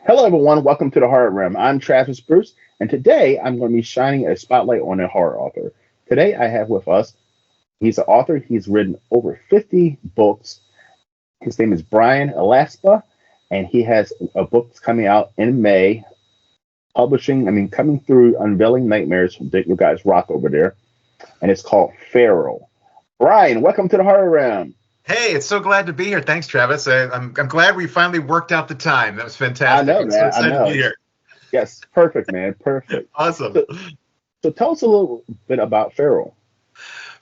Hello, everyone. Welcome to the Horror Room. I'm Travis Bruce, and today I'm going to be shining a spotlight on a horror author. Today I have with us, he's an author. He's written over 50 books. His name is Brian Alaspa, and he has a book coming out in May, coming through Unveiling Nightmares that you guys rock over there, and it's called Feral. Brian, welcome to the Horror Room. Hey, it's so glad to be here. Thanks, Travis. I'm glad we finally worked out the time. That was I fantastic. know, I'm so man. I excited know. to be here. Yes, perfect, man. Perfect. Awesome. So tell us a little bit about Feral.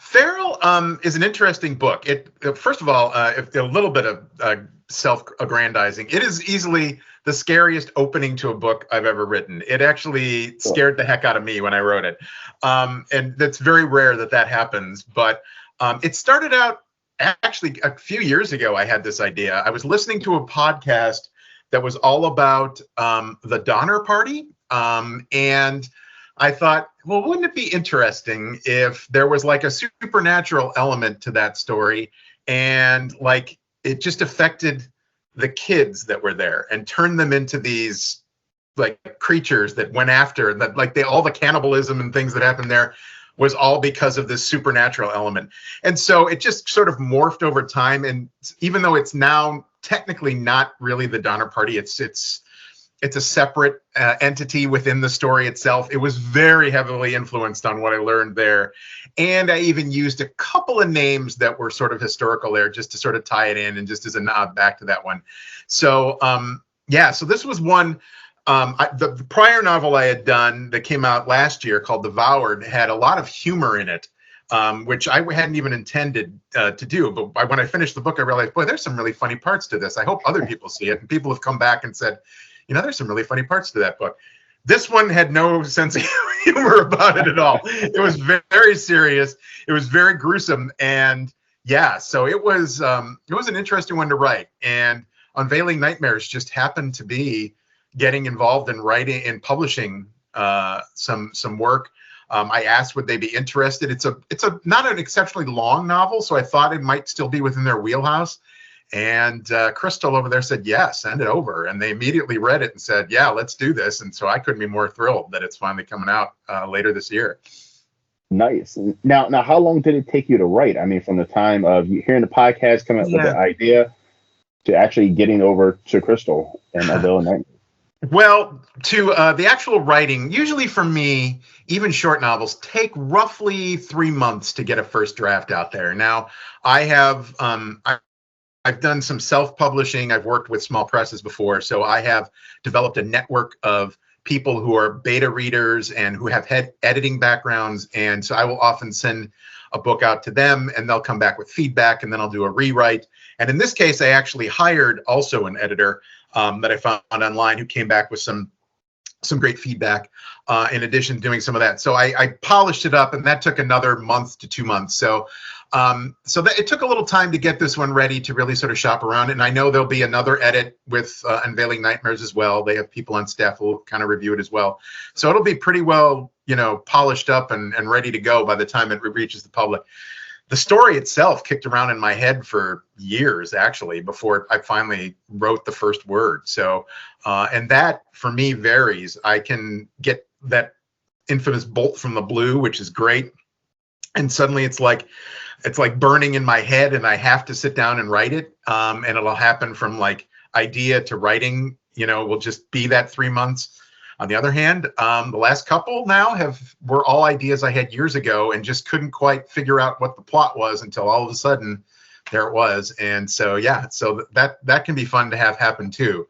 Feral is an interesting book. First of all, if a little bit of self-aggrandizing, it is easily the scariest opening to a book I've ever written. It actually scared the heck out of me when I wrote it, and that's very rare that happens. But it started out. Actually, a few years ago, I had this idea. I was listening to a podcast that was all about the Donner Party. And I thought, well, wouldn't it be interesting if there was like a supernatural element to that story and like it just affected the kids that were there and turned them into these like creatures that went after that, like all the cannibalism and things that happened there was all because of this supernatural element. And so it just sort of morphed over time. And even though it's now technically not really the Donner Party, it's a separate entity within the story itself. It was very heavily influenced on what I learned there. And I even used a couple of names that were sort of historical there just to sort of tie it in and just as a nod back to that one. So so this was one. The prior novel I had done that came out last year called Devoured had a lot of humor in it, which I hadn't even intended to do. But when I finished the book, I realized, boy, there's some really funny parts to this. I hope other people see it. And people have come back and said, there's some really funny parts to that book. This one had no sense of humor about it at all. It was very serious. It was very gruesome. And so it was an interesting one to write. And Unveiling Nightmares just happened to be getting involved in writing and publishing some work. I asked would they be interested. It's a not an exceptionally long novel, so I thought it might still be within their wheelhouse. And Crystal over there said, yeah, send it over. And they immediately read it and said, yeah, let's do this. And so I couldn't be more thrilled that it's finally coming out later this year. Nice. Now, how long did it take you to write? I mean, from the time of you hearing the podcast, coming up with the idea to actually getting over to Crystal and Unveiling Nightmares? Well, to the actual writing, usually for me, even short novels take roughly 3 months to get a first draft out there. Now, I have I've done some self-publishing. I've worked with small presses before, so I have developed a network of people who are beta readers and who have had editing backgrounds, and so I will often send a book out to them, and they'll come back with feedback, and then I'll do a rewrite. And in this case, I actually hired also an editor that I found online who came back with some great feedback in addition to doing some of that. So I polished it up, and that took another month to 2 months. So it took a little time to get this one ready to really sort of shop around. And I know there'll be another edit with Unveiling Nightmares as well. They have people on staff who will kind of review it as well. So it'll be pretty well, polished up and ready to go by the time it reaches the public. The story itself kicked around in my head for years, actually, before I finally wrote the first word. So, and that for me varies. I can get that infamous bolt from the blue, which is great. And suddenly it's like burning in my head and I have to sit down and write it. And it'll happen from like idea to writing, will just be that 3 months. On the other hand, the last couple now were all ideas I had years ago and just couldn't quite figure out what the plot was until all of a sudden there it was. And so, so that can be fun to have happen too.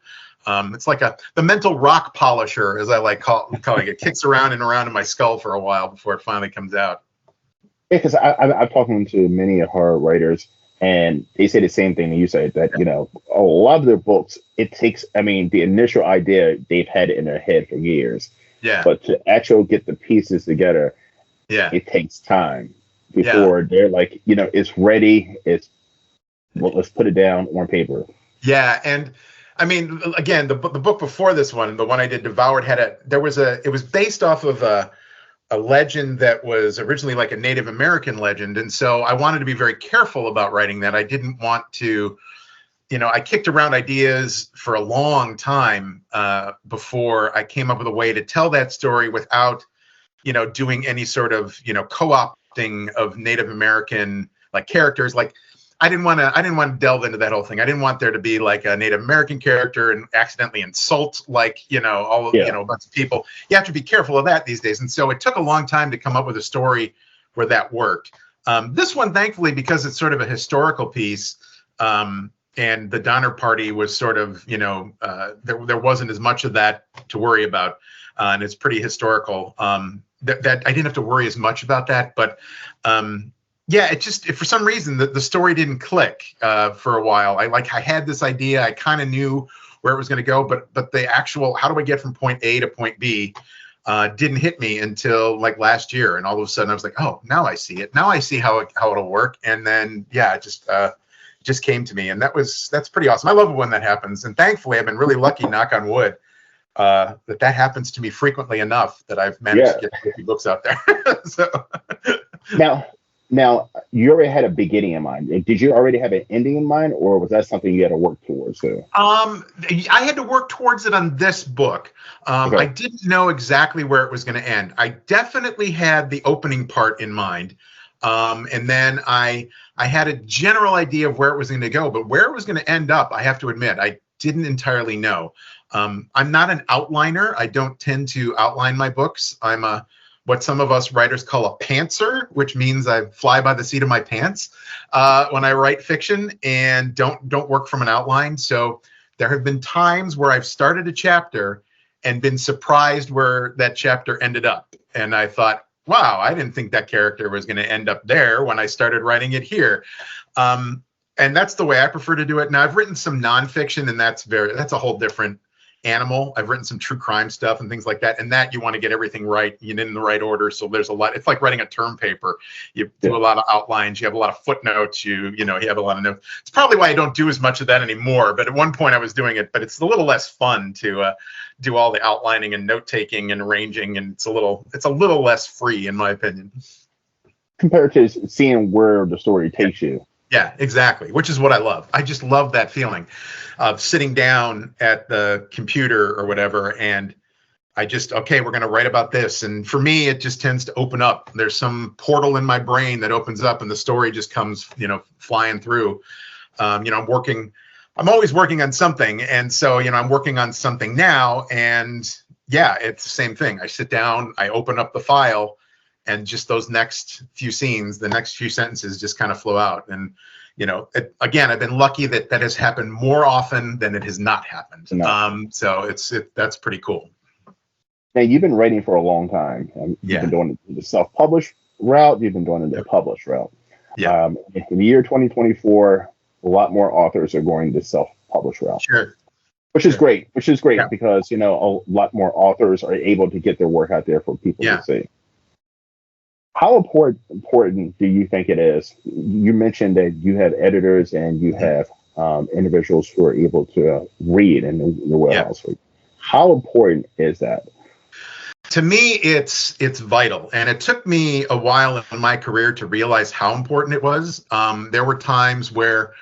It's like the mental rock polisher, as I like calling it, kicks around and around in my skull for a while before it finally comes out. Yeah, because I've talked to many horror writers, and they say the same thing that you said, that, a lot of their books, it takes, the initial idea, they've had it in their head for years. Yeah. But to actually get the pieces together, it takes time before they're like, it's ready. Let's put it down on paper. Yeah. And again, the book before this one, the one I did, Devoured, it was based off of a legend that was originally like a Native American legend. And so I wanted to be very careful about writing that. I didn't want to I kicked around ideas for a long time before I came up with a way to tell that story without, doing any sort of, co-opting of Native American like characters. Like I didn't want to delve into that whole thing. I didn't want there to be like a Native American character and accidentally insult like, all of, a bunch of people. You have to be careful of that these days. And so it took a long time to come up with a story where that worked. This one, thankfully, because it's sort of a historical piece, and the Donner Party was sort of, there wasn't as much of that to worry about. And it's pretty historical. That I didn't have to worry as much about that. But yeah, for some reason, the story didn't click for a while. I had this idea. I kind of knew where it was going to go. But the actual, how do I get from point A to point B, didn't hit me until like last year. And all of a sudden I was like, oh, now I see it. Now I see how it'll work. And then, yeah, it just came to me. And that's pretty awesome. I love it when that happens. And thankfully, I've been really lucky, knock on wood, that happens to me frequently enough that I've managed to get 50 books out there. So Now, you already had a beginning in mind. Did you already have an ending in mind, or was that something you had to work towards? I had to work towards it on this book. Okay. I didn't know exactly where it was going to end. I definitely had the opening part in mind. And then I had a general idea of where it was going to go, but where it was going to end up, I have to admit, I didn't entirely know. I'm not an outliner. I don't tend to outline my books. I'm what some of us writers call a pantser, which means I fly by the seat of my pants when I write fiction and don't work from an outline. So there have been times where I've started a chapter and been surprised where that chapter ended up. And I thought, wow, I didn't think that character was going to end up there when I started writing it here. And that's the way I prefer to do it. Now, I've written some nonfiction, and that's a whole different animal. I've written some true crime stuff and things like that. And that you want to get everything right, in the right order. So there's a lot. It's like writing a term paper. You do a lot of outlines. You have a lot of footnotes. You have a lot of notes. It's probably why I don't do as much of that anymore. But at one point I was doing it, but it's a little less fun to do all the outlining and note taking and arranging. And it's a little less free, in my opinion, compared to seeing where the story takes you. Yeah, exactly. Which is what I love. I just love that feeling of sitting down at the computer or whatever. And okay, we're going to write about this. And for me, it just tends to open up. There's some portal in my brain that opens up and the story just comes, flying through. I'm always working on something. And so, I'm working on something now. And yeah, it's the same thing. I sit down, I open up the file, and just those next few scenes, the next few sentences just kind of flow out. And, again, I've been lucky that has happened more often than it has not happened. No. So that's pretty cool. Now, you've been writing for a long time. You've been doing the self-published route. You've been doing the published route. Yeah. In the year 2024, a lot more authors are going the self-published route. Sure. Which is great because, a lot more authors are able to get their work out there for people to see. How important do you think it is? You mentioned that you have editors and you have individuals who are able to read in the warehouse. Yeah. How important is that? To me, it's vital. And it took me a while in my career to realize how important it was. There were times where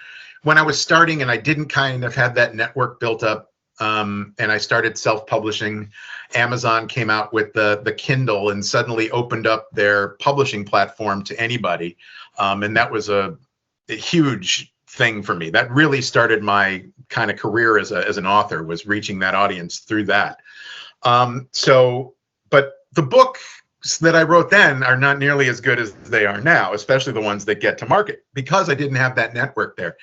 when I was starting and I didn't kind of have that network built up, and I started self-publishing, Amazon came out with the Kindle and suddenly opened up their publishing platform to anybody. And that was a huge thing for me. That really started my kind of career as an author, was reaching that audience through that. But the books that I wrote then are not nearly as good as they are now, especially the ones that get to market, because I didn't have that network there.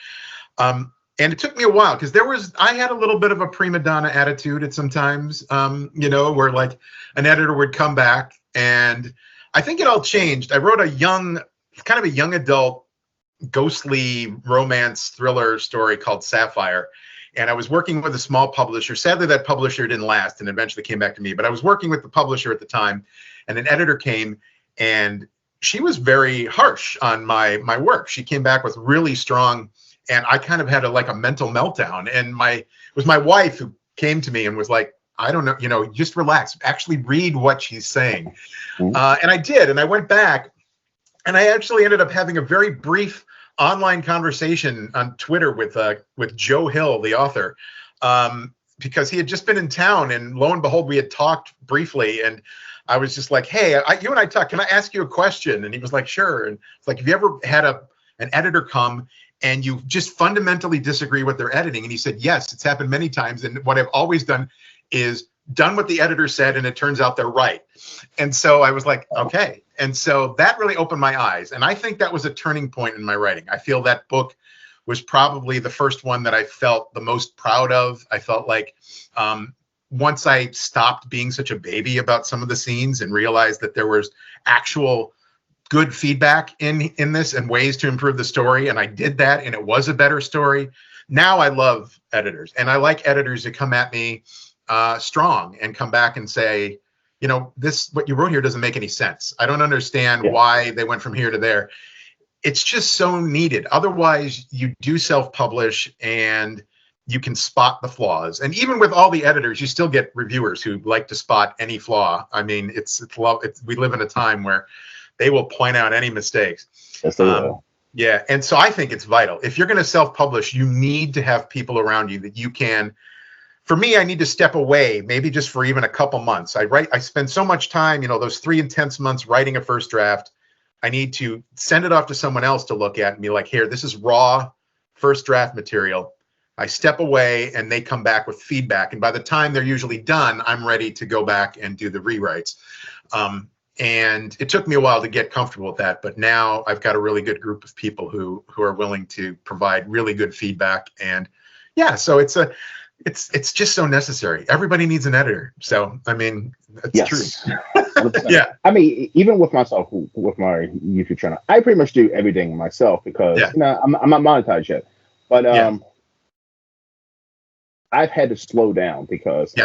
And it took me a while because I had a little bit of a prima donna attitude at sometimes, where like an editor would come back, and I think it all changed. I wrote kind of a young adult, ghostly romance thriller story called Sapphire. And I was working with a small publisher. Sadly, that publisher didn't last and eventually came back to me. But I was working with the publisher at the time, and an editor came, and she was very harsh on my work. She came back with really strong, and I kind of had a mental meltdown. And it was my wife who came to me and was like, I don't know, just relax, actually read what she's saying. And I did. And I went back, and I actually ended up having a very brief online conversation on Twitter with Joe Hill, the author, because he had just been in town, and lo and behold, we had talked briefly, and I was just like, "Hey, you and I talk. Can I ask you a question?" And he was like, "Sure." And it's like, "Have you ever had an editor come and you just fundamentally disagree with their editing?" And he said, "Yes, it's happened many times. And what I've always done is done what the editor said, and it turns out they're right." And so I was like, okay. And so that really opened my eyes. And I think that was a turning point in my writing. I feel that book was probably the first one that I felt the most proud of. I felt like once I stopped being such a baby about some of the scenes and realized that there was actual good feedback in this and ways to improve the story, and I did that, and it was a better story. Now I love editors, and I like editors that come at me strong and come back and say, you know, what you wrote here doesn't make any sense. I don't understand why they went from here to there. It's just so needed. Otherwise, you do self-publish and you can spot the flaws. And even with all the editors, you still get reviewers who like to spot any flaw. I mean, we live in a time where they will point out any mistakes. Yes, they will. Yeah, and so I think it's vital. If you're going to self-publish, you need to have people around you that you can. For me, I need to step away, maybe just for even a couple months. I spend so much time, those 3 intense months writing a first draft. I need to send it off to someone else to look at and be like, here, this is raw first draft material. I step away and they come back with feedback. And by the time they're usually done, I'm ready to go back and do the rewrites. And it took me a while to get comfortable with that, but now I've got a really good group of people who are willing to provide really good feedback. And yeah, so it's just so necessary. Everybody needs an editor. So, I mean, that's true. Yeah. I mean, even with myself, with my YouTube channel, I pretty much do everything myself because I'm not monetized yet. But I've had to slow down because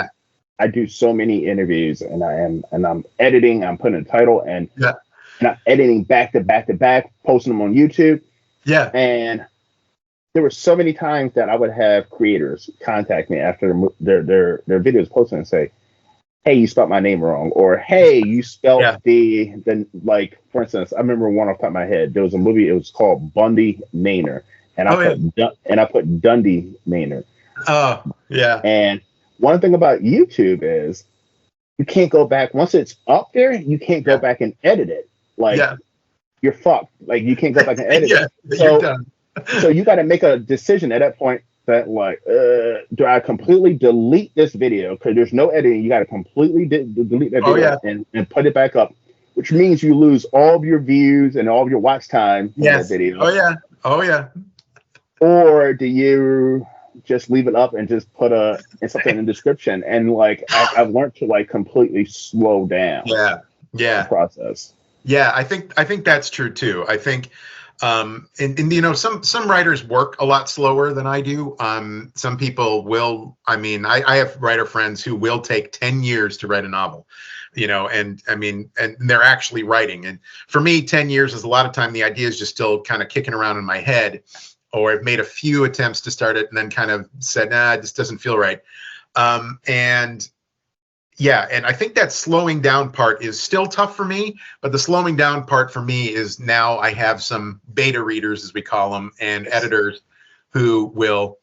I do so many interviews, and I'm editing. I'm putting a title, and I'm editing back to back to back, posting them on YouTube. Yeah. And there were so many times that I would have creators contact me after their videos posted and say, "Hey, you spelled my name wrong," or "Hey, you spelled the like." For instance, I remember one off the top of my head. There was a movie. It was called Bundy Maynard, and I put Dundee Maynard. Oh yeah. And one thing about YouTube is you can't go back once it's up there. You can't go back and edit it. Like you're fucked. Like you can't go back and edit it. You're done. So you got to make a decision at that point that like, do I completely delete this video? Because there's no editing. You got to completely delete that video and put it back up, which means you lose all of your views and all of your watch time in that video. Oh yeah. Or do you just leave it up and just put something in the description? And like I've learned to like completely slow down. The process. Yeah, I think that's true too. I think and some writers work a lot slower than I do. Some people will. I mean, I have writer friends who will take 10 years to write a novel. And I mean, and they're actually writing. And for me, 10 years is a lot of time. The idea is just still kind of kicking around in my head. Or I've made a few attempts to start it and then kind of said, nah, this doesn't feel right. And I think that slowing down part is still tough for me, but the slowing down part for me is now I have some beta readers, as we call them, and editors who will,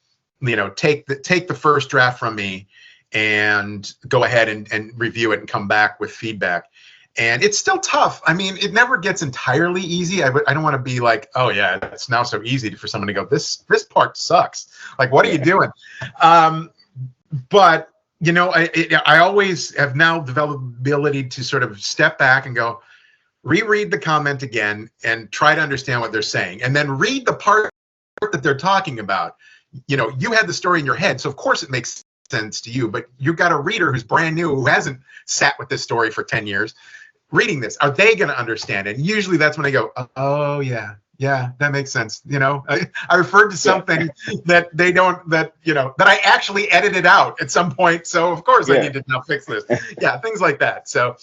take the first draft from me and go ahead and review it and come back with feedback. And it's still tough. I mean, it never gets entirely easy. I don't want to be like, oh yeah, it's now so easy for someone to go, this part sucks. Like, what are you doing? But I always have now developed the ability to sort of step back and go, reread the comment again and try to understand what they're saying, and then read the part that they're talking about. You had the story in your head, so of course it makes sense to you, but you've got a reader who's brand new, who hasn't sat with this story for 10 years. Reading this, are they going to understand it? And usually that's when I go, oh yeah, that makes sense. I referred to something that they don't, that I actually edited out at some point. So of course I need to now fix this. Things like that. So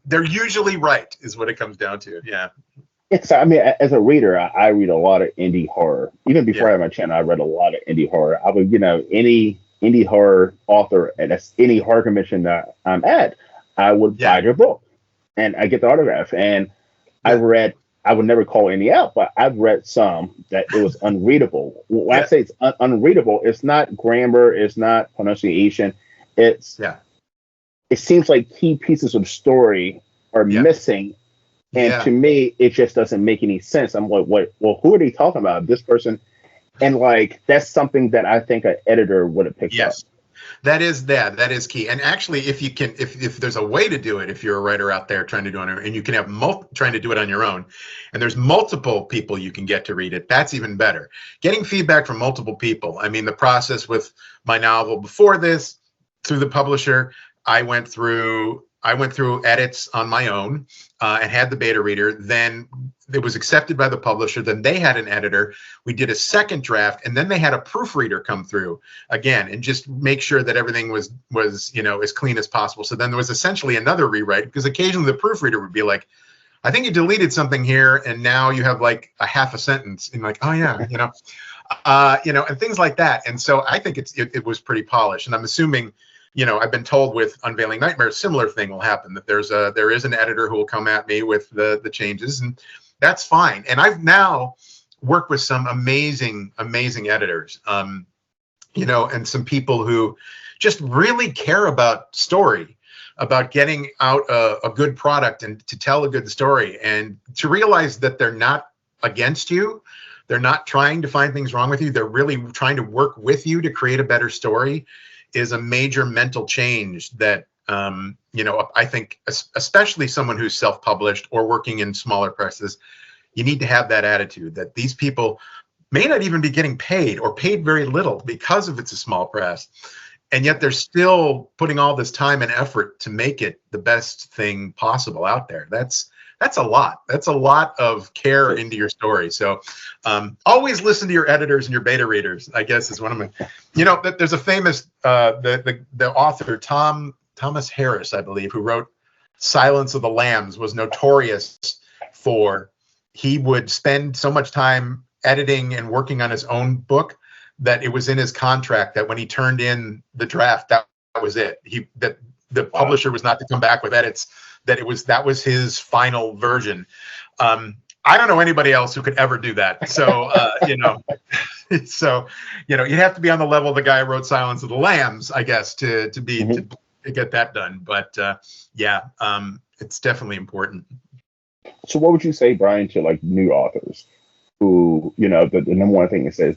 they're usually right, is what it comes down to. Yeah. So I mean, as a reader, I read a lot of indie horror. Even before I had my channel, I read a lot of indie horror. I would, any indie horror author at any horror convention that I'm at, I would buy their book. And I get the autograph. And I read I would never call any out, but I've read some that it was unreadable. When I Yeah. say it's unreadable, it's not grammar, it's not pronunciation. It's Yeah. it seems like key pieces of story are Yeah. missing, and Yeah. to me, it just doesn't make any sense. I'm like, what? Well, who are they talking about? This person, and like that's something that I think an editor would have picked up. Yes. That is key. And actually, if you can, if there's a way to do it, if you're a writer out there trying to do it, and you can have trying to do it on your own, and there's multiple people you can get to read it, that's even better. Getting feedback from multiple people. I mean, the process with my novel before this, through the publisher, I went through edits on my own and had the beta reader. Then it was accepted by the publisher. Then they had an editor. We did a second draft, and then they had a proofreader come through again and just make sure that everything was as clean as possible. So then there was essentially another rewrite, because occasionally the proofreader would be like, I think you deleted something here, and now you have like a half a sentence, and like, oh yeah, and things like that. And so I think it was pretty polished, and I'm assuming. I've been told with Unveiling Nightmares, similar thing will happen, that there is an editor who will come at me with the changes, and that's fine. And I've now worked with some amazing editors, and some people who just really care about story, about getting out a good product and to tell a good story, and to realize that they're not against you. They're not trying to find things wrong with you. They're really trying to work with you to create a better story. Is a major mental change that, I think, especially someone who's self-published or working in smaller presses, you need to have that attitude that these people may not even be getting paid or paid very little because of it's a small press. And yet they're still putting all this time and effort to make it the best thing possible out there. That's a lot. That's a lot of care into your story. So always listen to your editors and your beta readers, I guess, is one of my, there's a famous, the author, Thomas Harris, I believe, who wrote Silence of the Lambs, was notorious for, he would spend so much time editing and working on his own book that it was in his contract that when he turned in the draft, that was it. The publisher was not to come back with edits. That was his final version. I don't know anybody else who could ever do that. So you have to be on the level of the guy who wrote Silence of the Lambs, I guess, to get that done. But it's definitely important. So what would you say, Brian, to like new authors who, the number one thing it says,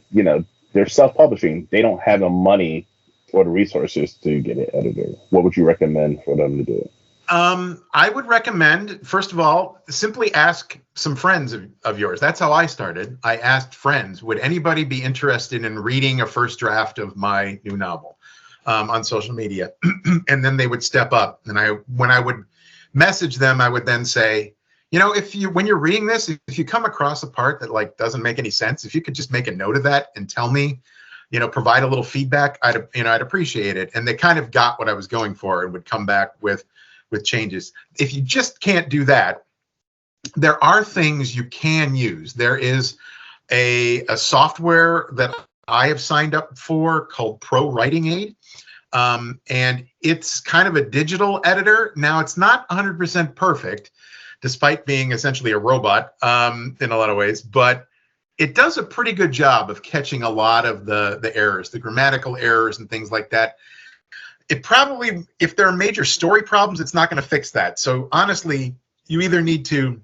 they're self-publishing, they don't have the money or the resources to get an editor. What would you recommend for them to do? I would recommend, first of all, simply ask some friends of yours. That's how I started. I asked friends, would anybody be interested in reading a first draft of my new novel on social media? And then they would step up. And when I would message them, I would then say, when you're reading this, if you come across a part that like doesn't make any sense, if you could just make a note of that and tell me, provide a little feedback, I'd appreciate it. And they kind of got what I was going for and would come back with changes. If you just can't do that, there are things you can use. There is a software that I have signed up for called Pro Writing Aid. And it's kind of a digital editor. Now, it's not 100% perfect, despite being essentially a robot in a lot of ways, but it does a pretty good job of catching a lot of the errors, the grammatical errors and things like that. It probably, if there are major story problems, it's not going to fix that. So honestly, you either need to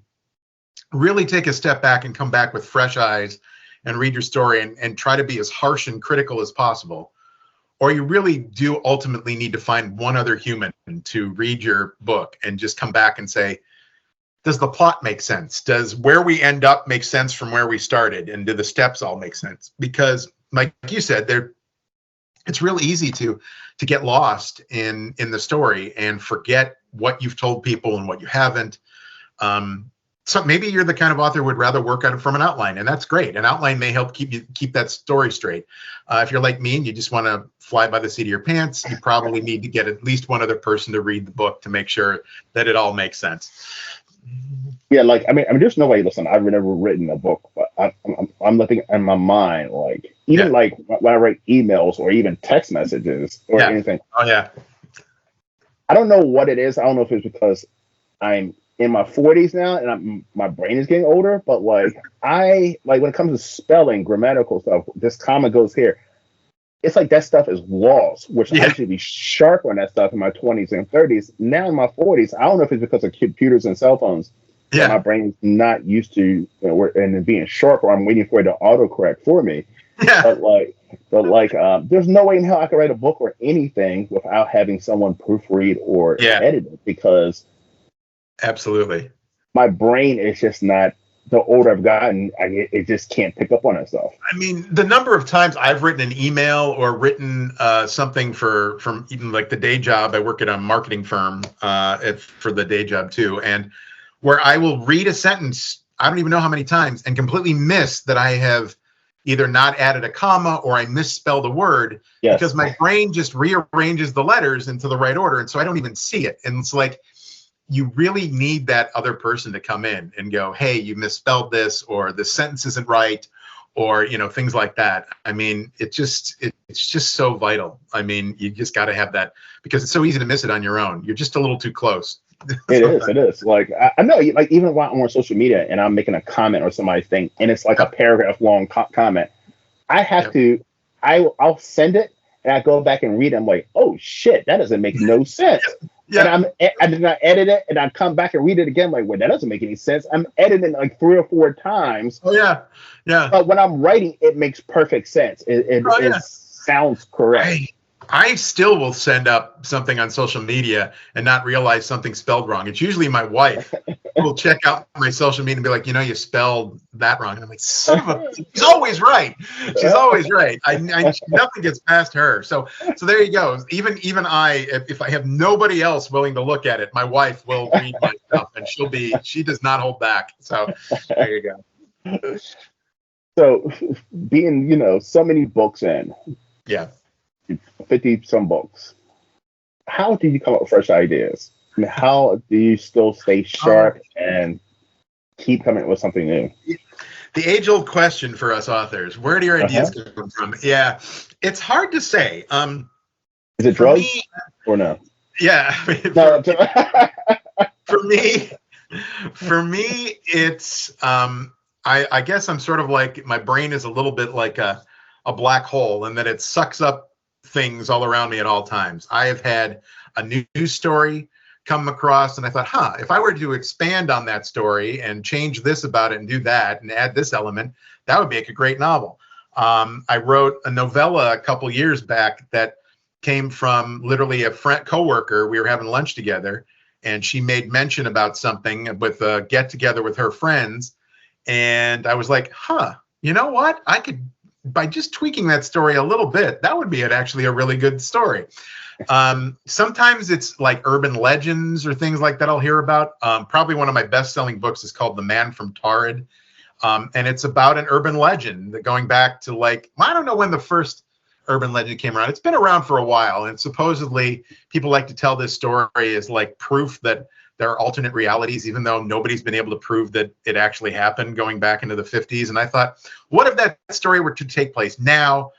really take a step back and come back with fresh eyes and read your story and try to be as harsh and critical as possible, or you really do ultimately need to find one other human to read your book and just come back and say, does the plot make sense? Does where we end up make sense from where we started? And do the steps all make sense? Because like you said, it's real easy to get lost in the story and forget what you've told people and what you haven't. So maybe you're the kind of author who would rather work on it from an outline, and that's great. An outline may help keep that story straight. If you're like me and you just want to fly by the seat of your pants, you probably need to get at least one other person to read the book to make sure that it all makes sense. Yeah, there's no way. Listen, I've never written a book, but I'm looking in my mind, like even like when I write emails or even text messages or anything. Oh yeah. I don't know what it is. I don't know if it's because I'm in my 40s now, and my brain is getting older. But like when it comes to spelling, grammatical stuff, this comma goes here. It's like that stuff is lost, which I used to be sharp on that stuff in my 20s and 30s. Now in my 40s, I don't know if it's because of computers and cell phones. Yeah. My brain's not used to and being sharp, or I'm waiting for it to autocorrect for me. Yeah. But there's no way in hell I could write a book or anything without having someone proofread or edit it, because absolutely my brain is just not. The older I've gotten, it just can't pick up on that stuff. I mean, the number of times I've written an email or written something from even like the day job. I work at a marketing firm for the day job too, and where I will read a sentence, I don't even know how many times, and completely miss that I have either not added a comma or I misspelled a word, because my brain just rearranges the letters into the right order, and so I don't even see it. And it's like, you really need that other person to come in and go, hey, you misspelled this, or this sentence isn't right, or, things like that. I mean, it's just so vital. I mean, you just got to have that, because it's so easy to miss it on your own. You're just a little too close. It is. Like, I know, like, even while I'm on social media and I'm making a comment or somebody's thing, and it's like a paragraph long comment, I have to, I'll send it, and I go back and read it. I'm like, oh shit, that doesn't make no sense. Yeah. And then I edit it, and I come back and read it again. Like, well, that doesn't make any sense. I'm editing like 3 or 4 times. Oh yeah. But when I'm writing, it makes perfect sense. It sounds correct. I still will send up something on social media and not realize something spelled wrong. It's usually my wife who will check out my social media and be like, you spelled that wrong. And I'm like, son of a, she's always right. She's always right. Nothing gets past her. So there you go. Even I, if I have nobody else willing to look at it, my wife will read my stuff, and she does not hold back. So there you go. So being, so many books in. Yeah. 50 some books. How do you come up with fresh ideas? I mean, how do you still stay sharp and keep coming up with something new? The age-old question for us authors: where do your ideas come from? Yeah, it's hard to say. Is it drugs or no? Yeah, for me, it's I guess I'm sort of like, my brain is a little bit like a black hole, and that it sucks up things all around me at all times. I have had a news story come across, and I thought, if I were to expand on that story and change this about it and do that and add this element, that would make a great novel. I wrote a novella a couple years back that came from literally a coworker. We were having lunch together, and she made mention about something with a get together with her friends, and I was like, you know what? I could, by just tweaking that story a little bit, that would be actually a really good story. Sometimes it's like urban legends or things like that I'll hear about. Probably one of my best-selling books is called The Man from Taured. And it's about an urban legend that going back to I don't know when the first urban legend came around. It's been around for a while. And supposedly people like to tell this story as like proof that there are alternate realities, even though nobody's been able to prove that it actually happened going back into the 50s. And I thought, what if that story were to take place now?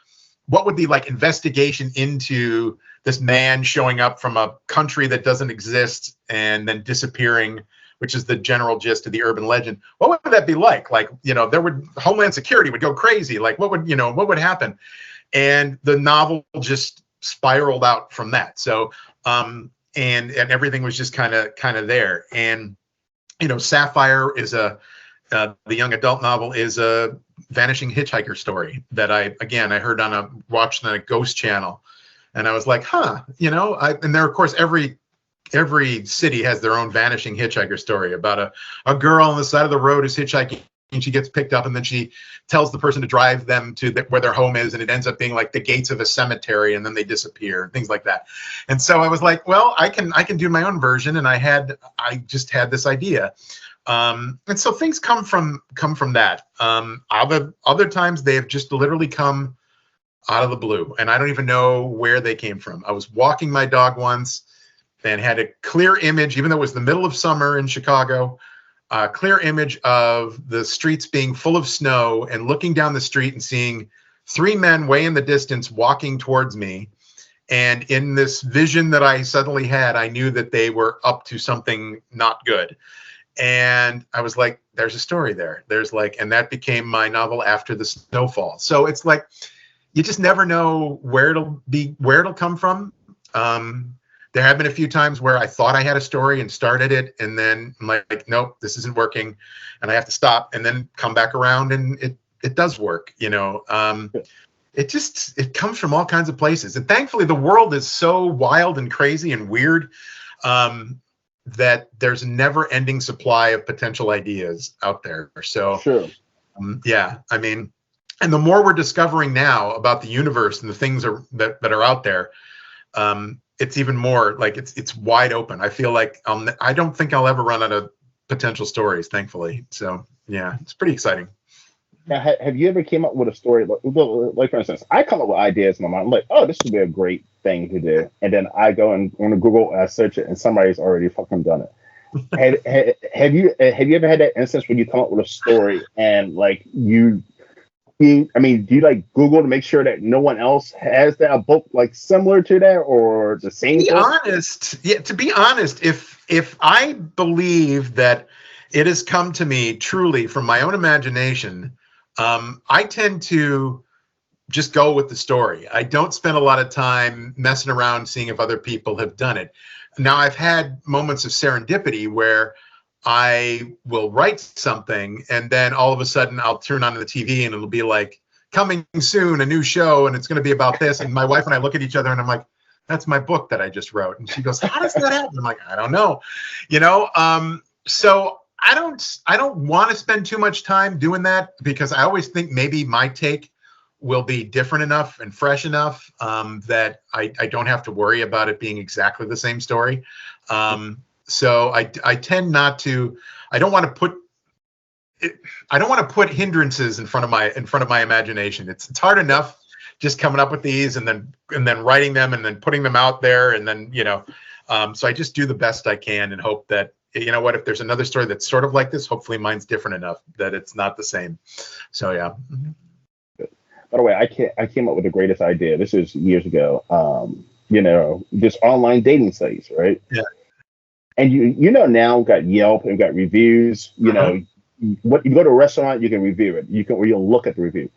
What would the investigation into this man showing up from a country that doesn't exist and then disappearing, which is the general gist of the urban legend? What would that be like? There would, Homeland Security would go crazy. What would happen? And the novel just spiraled out from that. So, and everything was just kind of there. And Sapphire is the young adult novel is a vanishing hitchhiker story that I heard watched on a ghost channel, and I was like, and there, of course, every city has their own vanishing hitchhiker story about a girl on the side of the road who's hitchhiking, and she gets picked up, and then she tells the person to drive them to where their home is, and it ends up being like the gates of a cemetery, and then they disappear and things like that. And so I was like, well, I can do my own version, and I just had this idea. And so things come from that. Other times they have just literally come out of the blue, and I don't even know where they came from. I was walking my dog once and had a clear image, even though it was the middle of summer in Chicago, a clear image of the streets being full of snow, and looking down the street and seeing 3 men way in the distance walking towards me. And in this vision that I suddenly had, I knew that they were up to something not good. And I was like, there's a story there. There's like, and that became my novel After the Snowfall. So it's like, you just never know where it'll come from. There have been a few times where I thought I had a story and started it, and then I'm like, nope, this isn't working, and I have to stop and then come back around, and it does work, you know. It comes from all kinds of places, and thankfully the world is so wild and crazy and weird that there's a never-ending supply of potential ideas out there. So Sure. Yeah, I mean, and the more we're discovering now about the universe and the things that are out there, it's even more like it's wide open. I feel like I don't think I'll ever run out of potential stories, thankfully. So yeah, it's pretty exciting. Now, have you ever came up with a story like for instance, I come up with ideas in my mind. I'm like, oh, this would be a great thing to do, and then I go and on Google, I search it, and somebody's already fucking done it. have you ever had that instance when you come up with a story and like I mean, do you like Google to make sure that no one else has that book like similar to that or the same? To be honest, if I believe that it has come to me truly from my own imagination, I tend to just go with the story. I don't spend a lot of time messing around seeing if other people have done it. Now, I've had moments of serendipity where I will write something and then all of a sudden I'll turn on the TV and it'll be like, coming soon, a new show, and it's going to be about this. And my wife and I look at each other and I'm like, that's my book that I just wrote. And she goes, how does that happen? I'm like, I don't know. You know, so I don't want to spend too much time doing that because I always think maybe my take will be different enough and fresh enough that I don't have to worry about it being exactly the same story. So I tend not to. I don't want to put hindrances in front of my imagination. It's hard enough just coming up with these and then writing them and then putting them out there and then so I just do the best I can and hope that you know what, if there's another story that's sort of like this, hopefully mine's different enough that it's not the same. So yeah. By the way, I came up with the greatest idea. This is years ago. This online dating sites, right? Yeah. And you know now got Yelp and got reviews. You know, what you go to a restaurant, you can review it. You'll look at the review.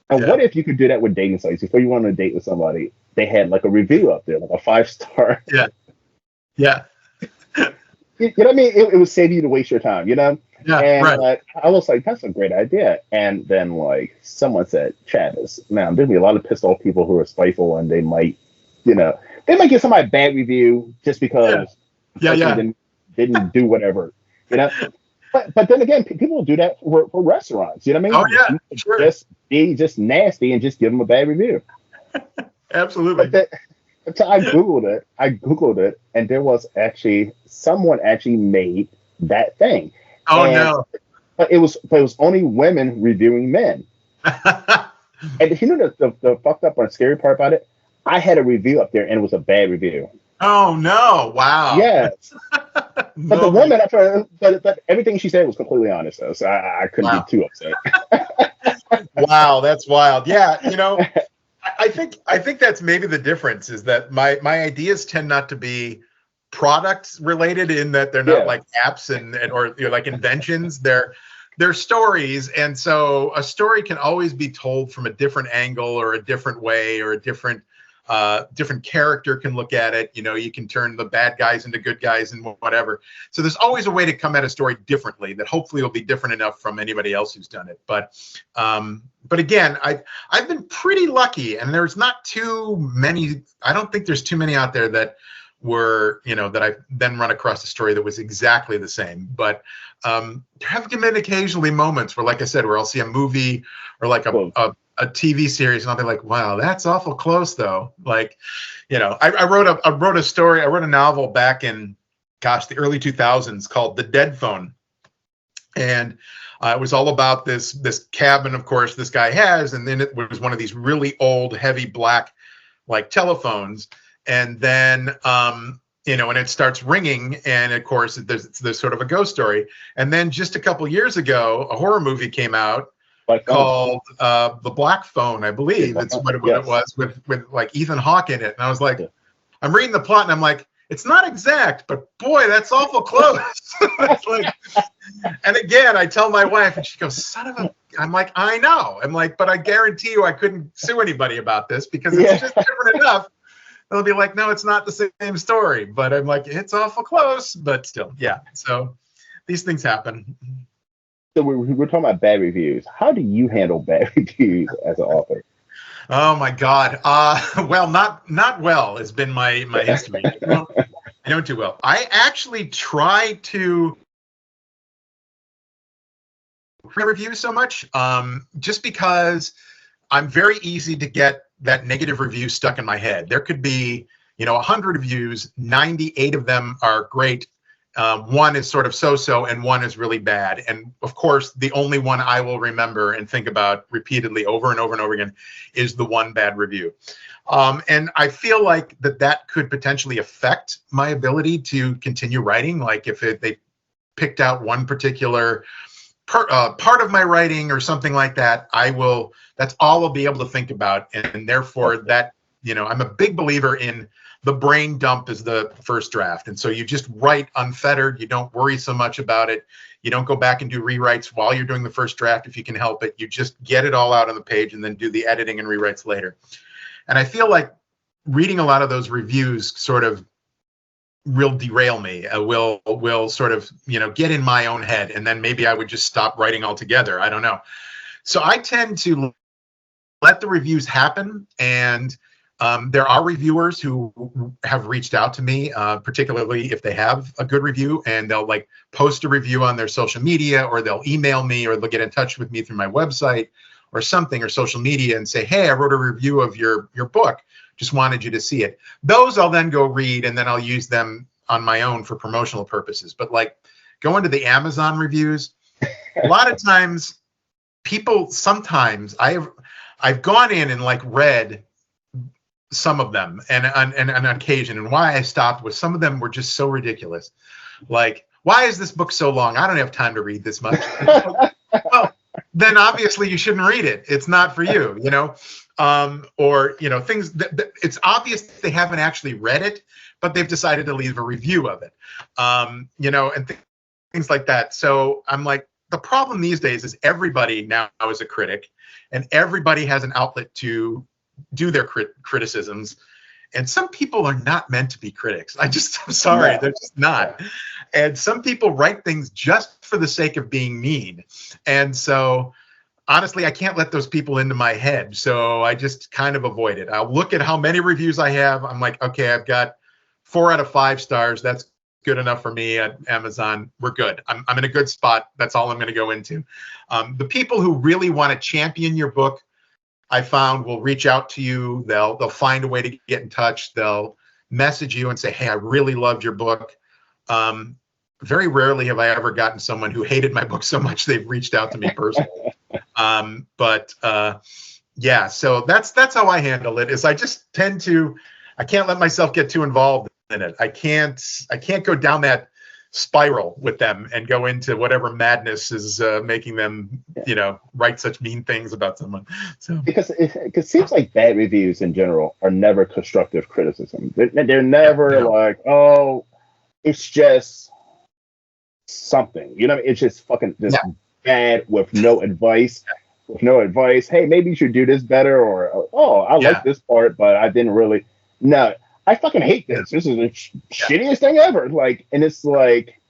And what if you could do that with dating sites? Before you went on a date with somebody, they had like a review up there, like a 5-star. Yeah. Yeah. You know what I mean? It would save you to waste your time, you know? Yeah, and right. I was like, that's a great idea. And then like someone said, Travis, now there'd be a lot of pissed off people who are spiteful and they might give somebody a bad review just because didn't do whatever, you know? But then again, people will do that for restaurants, you know what I mean? Oh yeah, sure. Just be just nasty and just give them a bad review. Absolutely. So I Googled it, and there was someone actually made that thing. Oh no! But it was only women reviewing men. And you know the fucked up or scary part about it? I had a review up there, and it was a bad review. Oh no! Wow. Yes. But the woman, but everything she said was completely honest, though, so I couldn't be too upset. Wow, that's wild. Yeah, I think that's maybe the difference is that my ideas tend not to be product related in that they're not like apps or like inventions. They're stories, and so a story can always be told from a different angle or a different way or a different character can look at it. You can turn the bad guys into good guys and whatever. So there's always a way to come at a story differently that hopefully will be different enough from anybody else who's done it. But again, I've been pretty lucky, and there's not too many. I don't think there's too many out there that were, that I've then run across a story that was exactly the same. But there have been occasionally moments where, like I said, where I'll see a movie or like a TV series and I'll be like, wow, that's awful close though. Like, I wrote a novel back in, the early 2000s called The Dead Phone. And it was all about this cabin, of course, this guy has, and then it was one of these really old, heavy black, like telephones. And then, and it starts ringing, and of course, there's sort of a ghost story. And then just a couple years ago, a horror movie came out called The Black Phone, I believe. It's what it was with like Ethan Hawke in it. And I was like, I'm reading the plot, and I'm like, it's not exact, but boy, that's awful close. It's like, and again, I tell my wife, and she goes, "Son of a," I'm like, "I know." I'm like, "But I guarantee you I couldn't sue anybody about this because it's just different enough." They'll be like, "No, it's not the same story." But I'm like, "It's awful close," but still, yeah. So these things happen. So we're talking about bad reviews. How do you handle bad reviews as an author? Oh my God. Well, not well has been my history. I don't do well. I actually try to review so much, just because I'm very easy to get that negative review stuck in my head. There could be, 100 reviews, 98 of them are great. One is sort of so-so, and one is really bad. And of course, the only one I will remember and think about repeatedly over and over and over again is the one bad review. And I feel like that could potentially affect my ability to continue writing. Like if they picked out one particular part of my writing or something like that, that's all I'll be able to think about. And therefore that, I'm a big believer in the brain dump is the first draft. And so you just write unfettered. You don't worry so much about it. You don't go back and do rewrites while you're doing the first draft if you can help it. You just get it all out on the page and then do the editing and rewrites later. And I feel like reading a lot of those reviews sort of will derail me, will sort of, get in my own head. And then maybe I would just stop writing altogether. I don't know. So I tend to let the reviews happen. And there are reviewers who have reached out to me, particularly if they have a good review, and they'll like post a review on their social media, or they'll email me, or they'll get in touch with me through my website or something, or social media, and say, "Hey, I wrote a review of your book. Just wanted you to see it." Those I'll then go read, and then I'll use them on my own for promotional purposes. But like going to the Amazon reviews, a lot of times sometimes I've gone in and like read some of them and on occasion, and why I stopped was some of them were just so ridiculous. Like, why is this book so long? I don't have time to read this much. Well, then obviously you shouldn't read it. It's not for you, or things that it's obvious they haven't actually read it, but they've decided to leave a review of it, and things like that. So I'm like, the problem these days is everybody now is a critic, and everybody has an outlet to do their criticisms, and some people are not meant to be critics. I'm sorry, no. They're just not. And some people write things just for the sake of being mean, and so honestly, I can't let those people into my head, so I just kind of avoid it. I'll look at how many reviews I have. I'm like, okay, I've got 4 out of 5 stars. That's good enough for me at Amazon. We're good. I'm in a good spot. That's all I'm going to go into. The people who really want to champion your book, I found, will reach out to you. They'll find a way to get in touch. They'll message you and say, "Hey, I really loved your book." Very rarely have I ever gotten someone who hated my book so much they've reached out to me personally. Yeah, so that's how I handle it. Is I just tend to, I can't let myself get too involved in it. I can't go down that spiral with them and go into whatever madness is making them, write such mean things about someone. So because it seems like bad reviews in general are never constructive criticism. They're never like, oh, it's just something, it's just fucking bad with no advice. With no advice. Hey, maybe you should do this better, or I like this part, but I didn't really. No, I fucking hate this. This is the shittiest thing ever. Like, and it's like,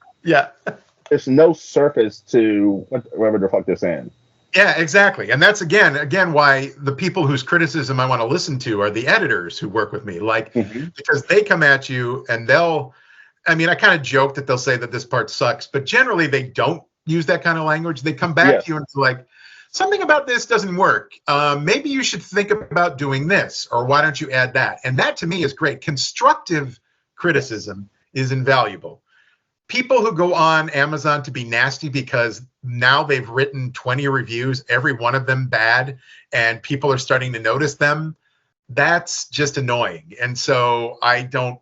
there's no surface to whatever the fuck this in. Yeah, exactly. And that's again why the people whose criticism I want to listen to are the editors who work with me. Like, because they come at you and I kind of joke that they'll say that this part sucks, but generally they don't use that kind of language. They come back to you and it's like, something about this doesn't work. Maybe you should think about doing this, or why don't you add that? And that to me is great. Constructive criticism is invaluable. People who go on Amazon to be nasty because now they've written 20 reviews, every one of them bad, and people are starting to notice them, that's just annoying. And so I don't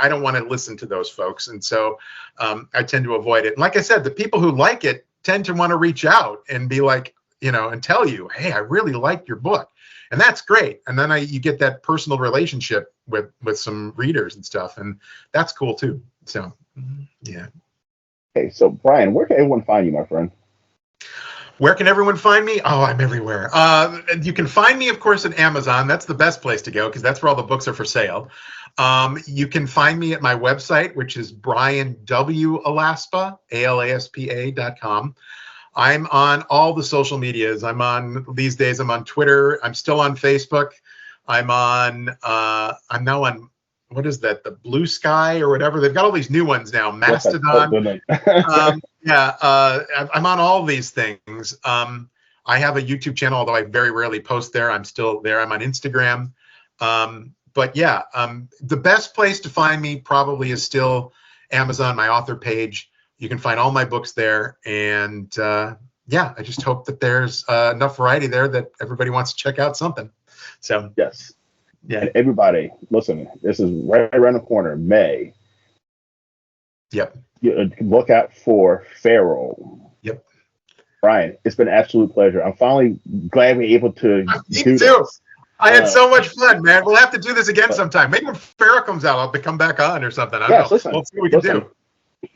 want to listen to those folks. And so I tend to avoid it. And like I said, the people who like it tend to want to reach out and be like, and tell you, hey, I really liked your book. And that's great. And then you get that personal relationship with some readers and stuff. And that's cool too. So, yeah. Okay, so Brian, where can everyone find you, my friend? Where can everyone find me? Oh, I'm everywhere. You can find me, of course, at Amazon. That's the best place to go because that's where all the books are for sale. You can find me at my website, which is brianwalaspa, ALASPA.com. I'm on all the social medias. These days, I'm on Twitter. I'm still on Facebook. I'm now on, what is that? The Blue Sky or whatever. They've got all these new ones now. Mastodon. I'm on all these things. I have a YouTube channel, although I very rarely post there. I'm still there. I'm on Instagram. But yeah, the best place to find me probably is still Amazon, my author page. You can find all my books there. And yeah, I just hope that there's enough variety there that everybody wants to check out something. So yes. Yeah. And everybody, listen, this is right around the corner, May. Yep. You look out for Feral. Yep. Brian, it's been an absolute pleasure. I'm finally glad we're able to do this. I had so much fun, man. We'll have to do this again sometime. Maybe when Feral comes out, I'll come back on or something. I don't know. Listen, we'll see what we can do.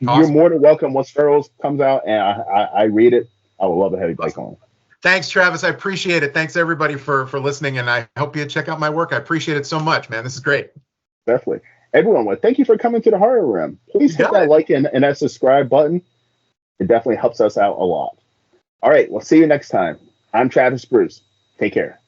Awesome. You're more than welcome once Feral comes out and I read it. I would love to have you back on. Thanks, Travis. I appreciate it. Thanks, everybody, for listening, and I hope you check out my work. I appreciate it so much, man. This is great. Definitely. Everyone, well, thank you for coming to the Horror Room. Please hit that like and that subscribe button. It definitely helps us out a lot. All right, we'll see you next time. I'm Travis Bruce. Take care.